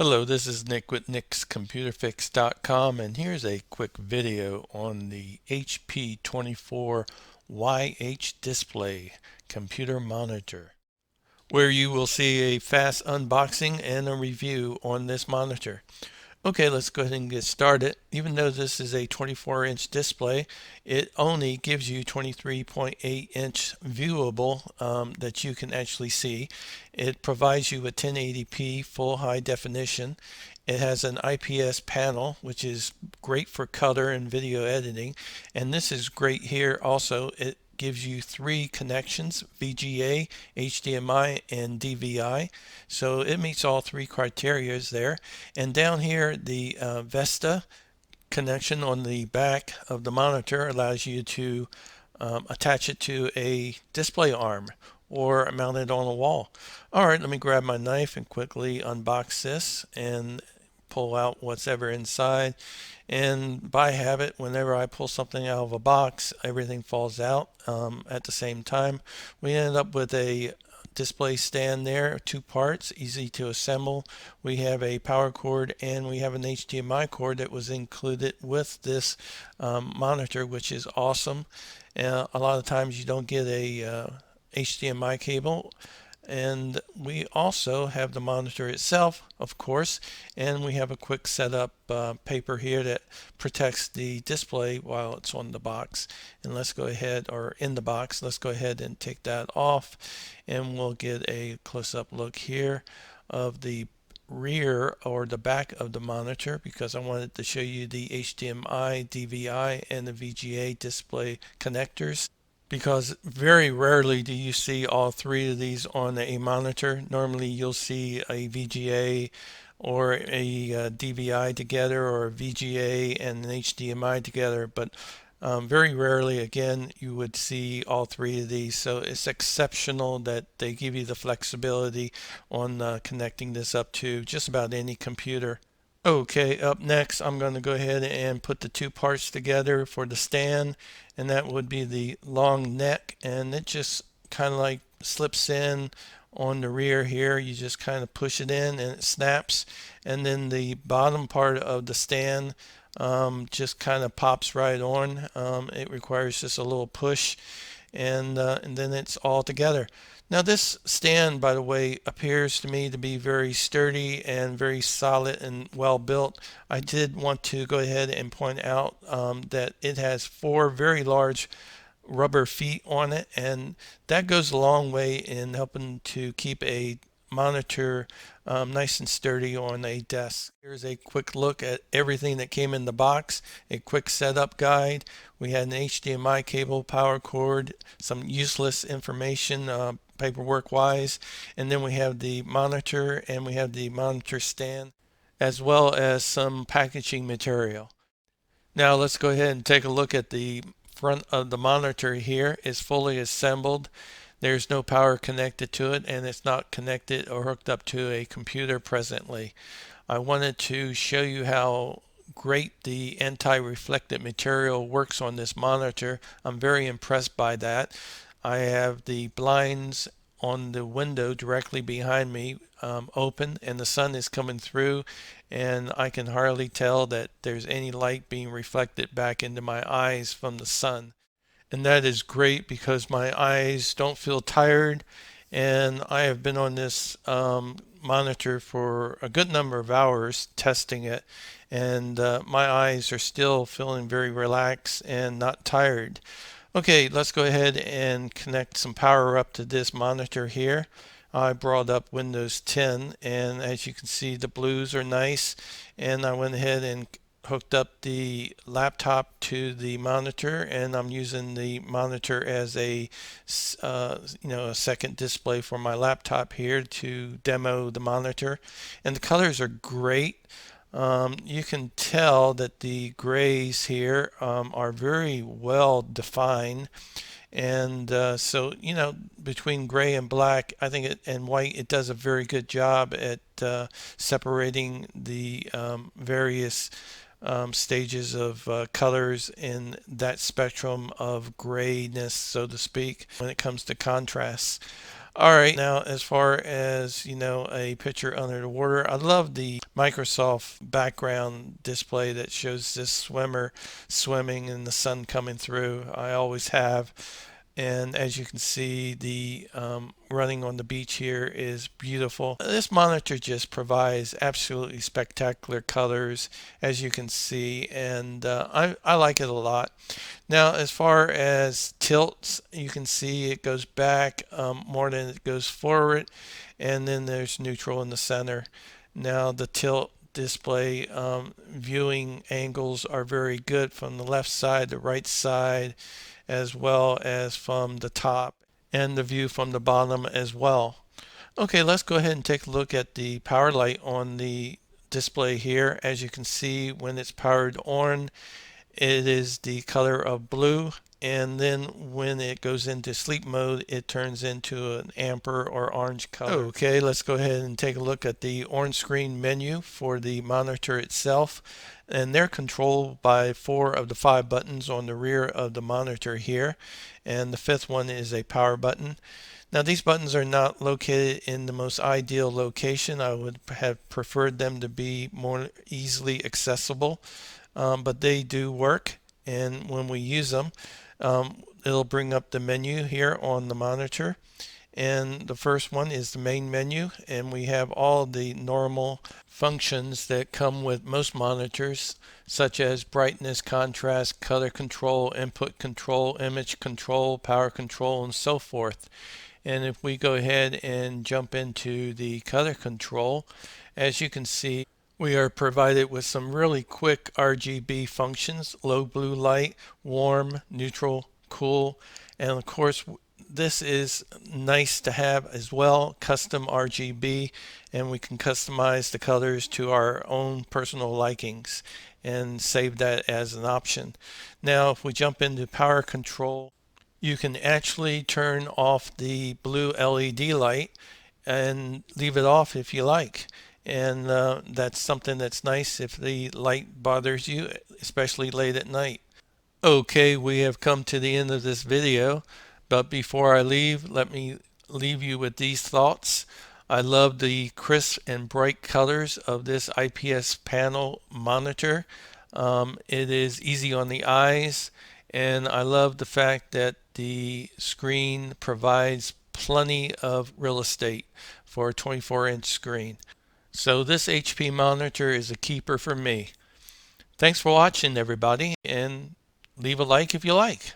Hello, this is Nick with nickscomputerfix.com, and here's a quick video on the HP24YH Display computer monitor, where you will see a fast unboxing and a review on this monitor. Okay, let's go ahead and get started. Even though this is a 24-inch display, it only gives you 23.8-inch viewable that you can actually see. It provides you with 1080p full high definition. It has an IPS panel, which is great for color and video editing. And this is great here also. It gives you three connections: VGA, HDMI, and DVI. So it meets all three criteria there. And down here, the Vesta connection on the back of the monitor allows you to attach it to a display arm or mount it on a wall. All right, let me grab my knife and quickly unbox this and pull out what's ever inside. And by habit, whenever I pull something out of a box, everything falls out at the same time. We ended up with a display stand there, two parts, easy to assemble. We have a power cord and we have an HDMI cord that was included with this monitor, which is awesome. A lot of times you don't get a HDMI cable. And we also have the monitor itself, of course, and we have a quick setup paper here that protects the display while it's on the box. And let's go ahead, or in the box, let's go ahead and take that off, and we'll get a close-up look here of the rear or the back of the monitor, because I wanted to show you the HDMI, DVI, and the VGA display connectors, because very rarely do you see all three of these on a monitor. Normally you'll see a VGA or a DVI together, or a VGA and an HDMI together, but very rarely again you would see all three of these. So it's exceptional that they give you the flexibility on connecting this up to just about any computer. Okay, up next I'm going to go ahead and put the two parts together for the stand, and that would be the long neck, and it just kind of like slips in on the rear here. You just kind of push it in and it snaps, and then the bottom part of the stand just kind of pops right on. It requires just a little push, and then it's all together. Now this stand, by the way, appears to me to be very sturdy and very solid and well built. I did want to go ahead and point out that it has four very large rubber feet on it, and that goes a long way in helping to keep a monitor nice and sturdy on a desk. Here's a quick look at everything that came in the box, a quick setup guide. We had an HDMI cable, power cord, some useless information paperwork wise, and then we have the monitor and we have the monitor stand, as well as some packaging material. Now let's go ahead and take a look at the front of the monitor here. It's fully assembled. There's no power connected to it, and it's not connected or hooked up to a computer presently. I wanted to show you how great the anti-reflective material works on this monitor. I'm very impressed by that. I have the blinds on the window directly behind me open, and the sun is coming through, and I can hardly tell that there's any light being reflected back into my eyes from the sun. And that is great because my eyes don't feel tired, and I have been on this monitor for a good number of hours testing it, and my eyes are still feeling very relaxed and not tired. Okay, let's go ahead and connect some power up to this monitor here. I brought up Windows 10, and as you can see, the blues are nice, and I went ahead and hooked up the laptop to the monitor, and I'm using the monitor as a a second display for my laptop here to demo the monitor. And the colors are great. You can tell that the grays here are very well defined, and so between gray and black, I think and white, it does a very good job at separating the various stages of colors in that spectrum of grayness, so to speak, when it comes to contrast. All right, now as far as a picture under the water, I love the Microsoft background display that shows this swimmer swimming and the sun coming through. I always have. And as you can see, the running on the beach here is beautiful. This monitor just provides absolutely spectacular colors, as you can see, and I like it a lot. Now, as far as tilts, you can see it goes back more than it goes forward, and then there's neutral in the center. Now, the tilt display viewing angles are very good from the left side, the right side, as well as from the top, and the view from the bottom as well. Okay, let's go ahead and take a look at the power light on the display here. As you can see, when it's powered on, it is the color of blue, and then when it goes into sleep mode, it turns into an amber or orange color. Okay, let's go ahead and take a look at the on-screen menu for the monitor itself, and they're controlled by 4 of the 5 buttons on the rear of the monitor here, and the 5th one is a power button. Now, these buttons are not located in the most ideal location. I would have preferred them to be more easily accessible, but they do work, and when we use them, it'll bring up the menu here on the monitor. And the first one is the main menu, and we have all the normal functions that come with most monitors, such as brightness, contrast, color control, input control, image control, power control, and so forth. And if we go ahead and jump into the color control, as you can see, we are provided with some really quick RGB functions: low blue light, warm, neutral, cool, and of course this is nice to have as well, custom RGB, and we can customize the colors to our own personal likings and save that as an option. Now if we jump into power control, you can actually turn off the blue LED light and leave it off if you like. And that's something that's nice if the light bothers you, especially late at night. Okay, we have come to the end of this video, but before I leave, let me leave you with these thoughts. I love the crisp and bright colors of this IPS panel monitor. It is easy on the eyes, and I love the fact that the screen provides plenty of real estate for a 24-inch screen. So this HP monitor is a keeper for me. Thanks for watching, everybody, and leave a like if you like.